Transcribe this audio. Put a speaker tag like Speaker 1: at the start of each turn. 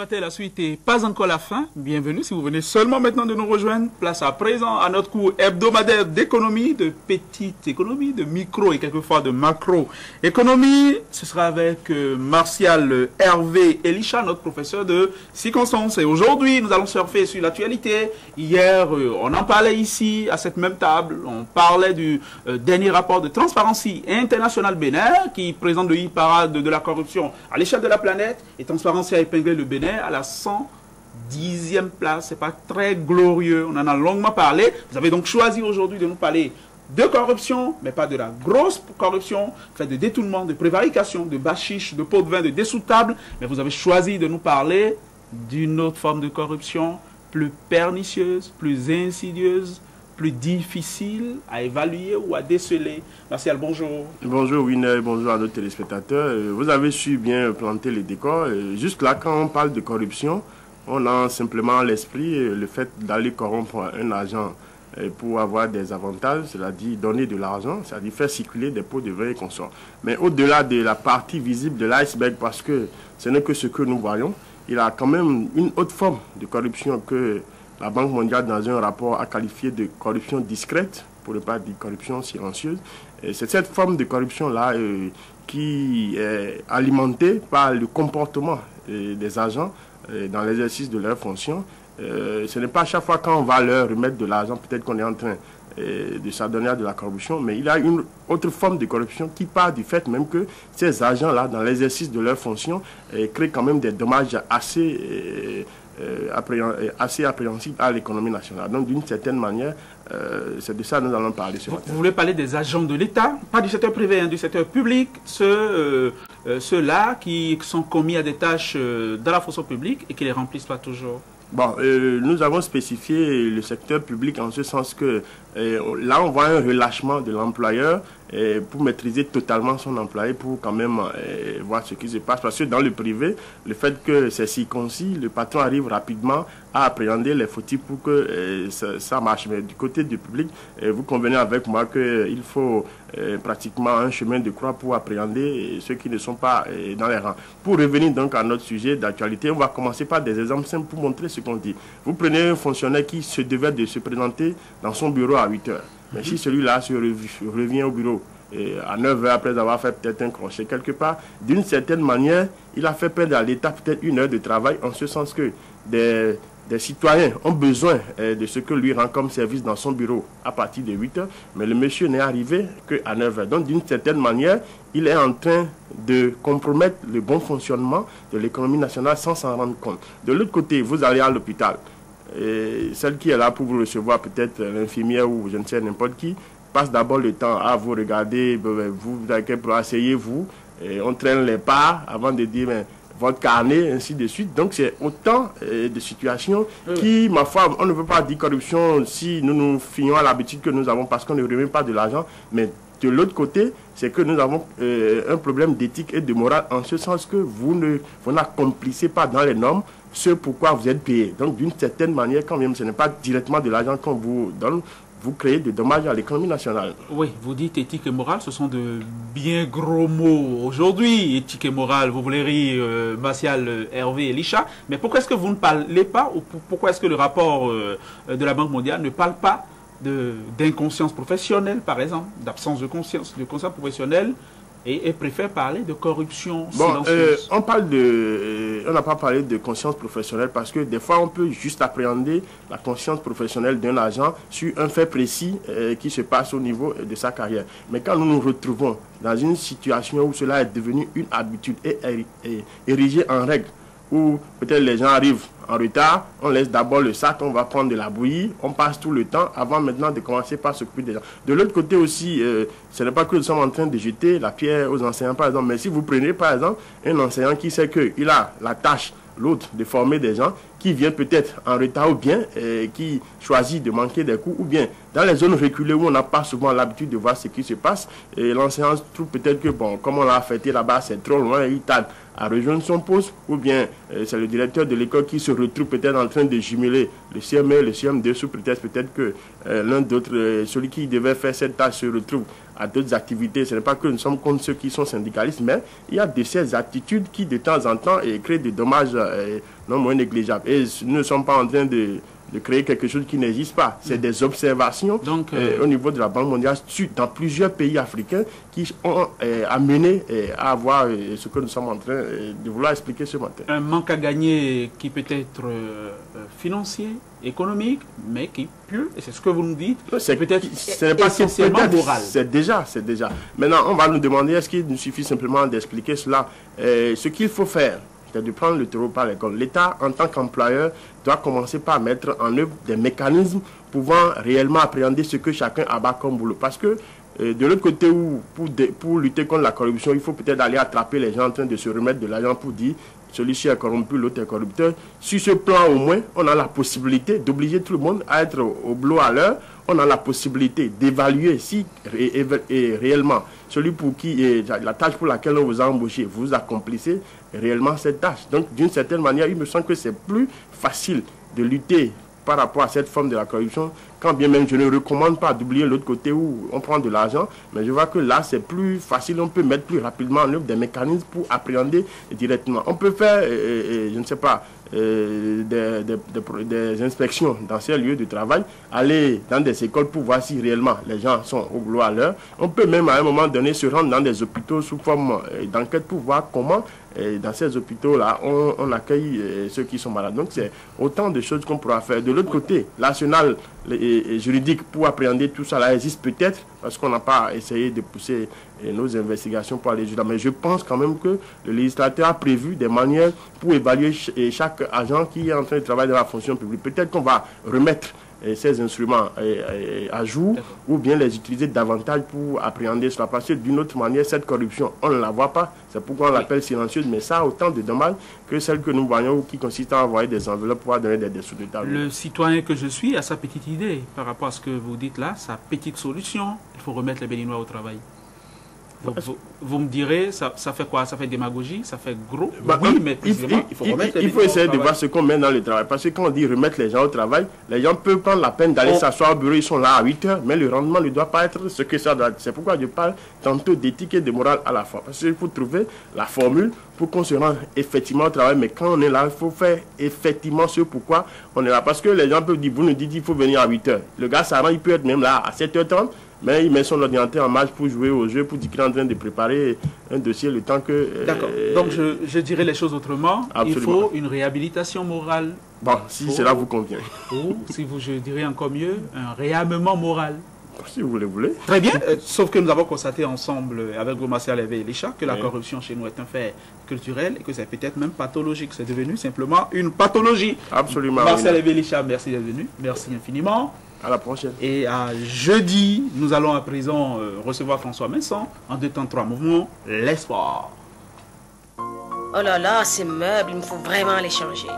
Speaker 1: matin, la suite et pas encore la fin. Bienvenue si vous venez seulement maintenant de nous rejoindre. Place à présent à notre cours hebdomadaire d'économie, de petite économie, de micro et quelquefois de macro-économie. Ce sera avec Martial Hervé Elisha, notre professeur de circonstances. Et aujourd'hui, nous allons surfer sur l'actualité. Hier, on en parlait ici, à cette même table. On parlait du dernier rapport de Transparency International Bénin qui présente le hit-parade de la corruption à l'échelle de la planète. Et Transparency a épinglé le Bénin à la 110e place. C'est pas très glorieux. On en a longuement parlé. Vous avez donc choisi aujourd'hui de nous parler de corruption, mais pas de la grosse corruption, fait de détournement, de prévarication, de bachiche, de pot de vin, de dessous de table. Mais vous avez choisi de nous parler d'une autre forme de corruption, plus pernicieuse, plus insidieuse, plus difficile à évaluer ou à déceler. Martial, bonjour.
Speaker 2: Bonjour Winner, bonjour à nos téléspectateurs. Vous avez su bien planter les décors. Juste là, quand on parle de corruption, on a simplement à l'esprit le fait d'aller corrompre un agent pour avoir des avantages, c'est-à-dire donner de l'argent, c'est-à-dire faire circuler des pots de vin et consorts. Mais au-delà de la partie visible de l'iceberg, parce que ce n'est que ce que nous voyons, il y a quand même une autre forme de corruption que la Banque mondiale, dans un rapport, a qualifié de corruption discrète, pour ne pas dire corruption silencieuse. C'est cette forme de corruption-là qui est alimentée par le comportement des agents dans l'exercice de leurs fonctions. Ce n'est pas à chaque fois quand on va leur remettre de l'argent, peut-être qu'on est en train de s'adonner à de la corruption, mais il y a une autre forme de corruption qui part du fait même que ces agents-là, dans l'exercice de leurs fonctions, créent quand même des dommages assez appréhensible à l'économie nationale. Donc, d'une certaine manière, c'est de ça que nous allons parler ce matin.
Speaker 1: Vous voulez parler des agents de l'État, pas du secteur privé, hein, du secteur public, ceux-là qui sont commis à des tâches dans la fonction publique et qui les remplissent pas toujours.
Speaker 2: Bon, nous avons spécifié le secteur public en ce sens que là, on voit un relâchement de l'employeur pour maîtriser totalement son employé, pour quand même voir ce qui se passe. Parce que dans le privé, le fait que c'est circoncis, le patron arrive rapidement à appréhender les fautifs pour que ça marche. Mais du côté du public, vous convenez avec moi qu'il faut pratiquement un chemin de croix pour appréhender ceux qui ne sont pas dans les rangs. Pour revenir donc à notre sujet d'actualité, on va commencer par des exemples simples pour montrer ce qu'on dit. Vous prenez un fonctionnaire qui se devait de se présenter dans son bureau à 8 heures. Mais si celui-là revient au bureau à 9 heures après avoir fait peut-être un crochet quelque part, d'une certaine manière, il a fait perdre à l'État peut-être une heure de travail, en ce sens que des citoyens ont besoin de ce que lui rend comme service dans son bureau à partir de 8 heures, mais le monsieur n'est arrivé qu'à 9 heures. Donc, d'une certaine manière, il est en train de compromettre le bon fonctionnement de l'économie nationale sans s'en rendre compte. De l'autre côté, vous allez à l'hôpital. Celle qui est là pour vous recevoir, peut-être l'infirmière ou je ne sais n'importe qui, passe d'abord le temps à vous regarder, vous asseyez-vous, on traîne les pas avant de dire mais, votre carnet, ainsi de suite. Donc c'est autant de situations qui, ma foi, on ne peut pas dire corruption si nous nous fions à l'habitude que nous avons parce qu'on ne remet pas de l'argent, mais de l'autre côté, c'est que nous avons un problème d'éthique et de morale en ce sens que vous n'accomplissez pas dans les normes ce pourquoi vous êtes payé. Donc d'une certaine manière, quand même, ce n'est pas directement de l'argent qu'on vous donne, vous créez des dommages à l'économie nationale. Oui,
Speaker 1: vous dites éthique et morale, ce sont de bien gros mots aujourd'hui. Éthique et morale, vous voulez rire, Martial Hervé Elisha, mais pourquoi est-ce que vous ne parlez pas, ou pourquoi est-ce que le rapport de la Banque mondiale ne parle pas d'inconscience professionnelle, par exemple, d'absence de conscience professionnelle, et préfère parler de corruption silencieuse?
Speaker 2: On n'a pas parlé de conscience professionnelle parce que des fois on peut juste appréhender la conscience professionnelle d'un agent sur un fait précis qui se passe au niveau de sa carrière. Mais quand nous nous retrouvons dans une situation où cela est devenu une habitude et érigé en règle, où peut-être les gens arrivent en retard, on laisse d'abord le sac, on va prendre de la bouillie, on passe tout le temps avant maintenant de commencer par s'occuper des gens. De l'autre côté aussi, ce n'est pas que nous sommes en train de jeter la pierre aux enseignants par exemple, mais si vous prenez par exemple un enseignant qui sait qu'il a la tâche, l'autre, de former des gens qui viennent peut-être en retard ou bien qui choisit de manquer des cours ou bien dans les zones reculées où on n'a pas souvent l'habitude de voir ce qui se passe et l'enseignant trouve peut-être que bon, comme on l'a affecté là-bas, c'est trop loin, il tarde à rejoindre son poste ou bien c'est le directeur de l'école qui se retrouve peut-être en train de jumeler le CM1 et le CM2 sous prétexte peut-être que l'un d'autre, celui qui devait faire cette tâche se retrouve à d'autres activités. Ce n'est pas que nous sommes contre ceux qui sont syndicalistes, mais il y a de ces attitudes qui, de temps en temps, créent des dommages non moins négligeables. Et nous ne sommes pas en train de créer quelque chose qui n'existe pas. C'est des observations au niveau de la Banque mondiale dans plusieurs pays africains qui ont amené à avoir ce que nous sommes en train de vouloir expliquer ce matin.
Speaker 1: Un manque à gagner qui peut être financier, économique, mais qui peut, et c'est ce que vous nous dites,
Speaker 2: c'est peut-être essentiellement moral. C'est déjà. Maintenant, on va nous demander, est-ce qu'il nous suffit simplement d'expliquer cela? Ce qu'il faut faire, c'est de prendre le taureau par les cornes. L'État, en tant qu'employeur, doit commencer par mettre en œuvre des mécanismes pouvant réellement appréhender ce que chacun abat comme boulot. Parce que de l'autre côté, pour lutter contre la corruption, il faut peut-être aller attraper les gens en train de se remettre de l'argent pour dire celui-ci est corrompu, l'autre est corrupteur. Sur ce plan, au moins, on a la possibilité d'obliger tout le monde à être au boulot à l'heure. On a la possibilité d'évaluer si réellement celui pour qui la tâche pour laquelle on vous a embauché, vous accomplissez réellement cette tâche. Donc, d'une certaine manière, il me semble que c'est plus facile de lutter par rapport à cette forme de la corruption, quand bien même je ne recommande pas d'oublier l'autre côté où on prend de l'argent, mais je vois que là c'est plus facile, on peut mettre plus rapidement en œuvre des mécanismes pour appréhender directement. On peut faire, je ne sais pas, des inspections dans ces lieux de travail, aller dans des écoles pour voir si réellement les gens sont au boulot à l'heure. On peut même à un moment donné se rendre dans des hôpitaux sous forme d'enquête pour voir comment dans ces hôpitaux-là on accueille ceux qui sont malades. Donc c'est autant de choses qu'on pourra faire. De l'autre côté, l'arsenal juridique pour appréhender tout ça là existe peut-être parce qu'on n'a pas essayé de pousser nos investigations pour aller jusqu'à là. Mais je pense quand même que le législateur a prévu des manières pour évaluer chaque agent qui est en train de travailler dans la fonction publique. Peut-être qu'on va remettre ces instruments à jour ou bien les utiliser davantage pour appréhender cela. Parce que d'une autre manière, cette corruption, on ne la voit pas. C'est pourquoi on l'appelle silencieuse, mais ça a autant de dommages que celle que nous voyons qui consiste à envoyer des enveloppes pour donner des dessous de table.
Speaker 1: Le citoyen que je suis a sa petite idée par rapport à ce que vous dites là, sa petite solution. Il faut remettre les Béninois au travail. Vous me direz, ça fait quoi? Ça fait démagogie? Ça fait gros? Oui, mais
Speaker 2: il faut essayer de voir ce qu'on met dans le travail. Parce que quand on dit remettre les gens au travail, les gens peuvent prendre la peine d'aller s'asseoir au bureau, ils sont là à 8 heures, mais le rendement ne doit pas être ce que ça doit être. C'est pourquoi je parle tantôt d'éthique et de morale à la fois. Parce qu'il faut trouver la formule pour qu'on se rende effectivement au travail. Mais quand on est là, il faut faire effectivement ce pourquoi on est là. Parce que les gens peuvent dire, vous nous dites qu'il faut venir à 8 heures. Le gars, ça rend, il peut être même là à 7h30. Mais il met son ordinateur en marche pour jouer au jeu, pour dire qu'il est en train de préparer un dossier le temps que...
Speaker 1: D'accord. Donc je dirais les choses autrement. Absolument. Il faut une réhabilitation morale.
Speaker 2: Bon, si cela vous convient.
Speaker 1: Ou, si je dirais encore mieux, un réarmement moral.
Speaker 2: Si vous le voulez.
Speaker 1: Très bien. Sauf que nous avons constaté ensemble, avec Gomassia et Elisha, que la corruption chez nous est un fait culturel et que c'est peut-être même pathologique. C'est devenu simplement une pathologie.
Speaker 2: Absolument.
Speaker 1: Marcel et Elisha, merci d'être venu. Merci infiniment.
Speaker 2: À la prochaine.
Speaker 1: Et à jeudi, nous allons à présent recevoir François Vincent en 2 temps 3 mouvements, l'espoir.
Speaker 3: Oh là là, ces meubles, il me faut vraiment les changer.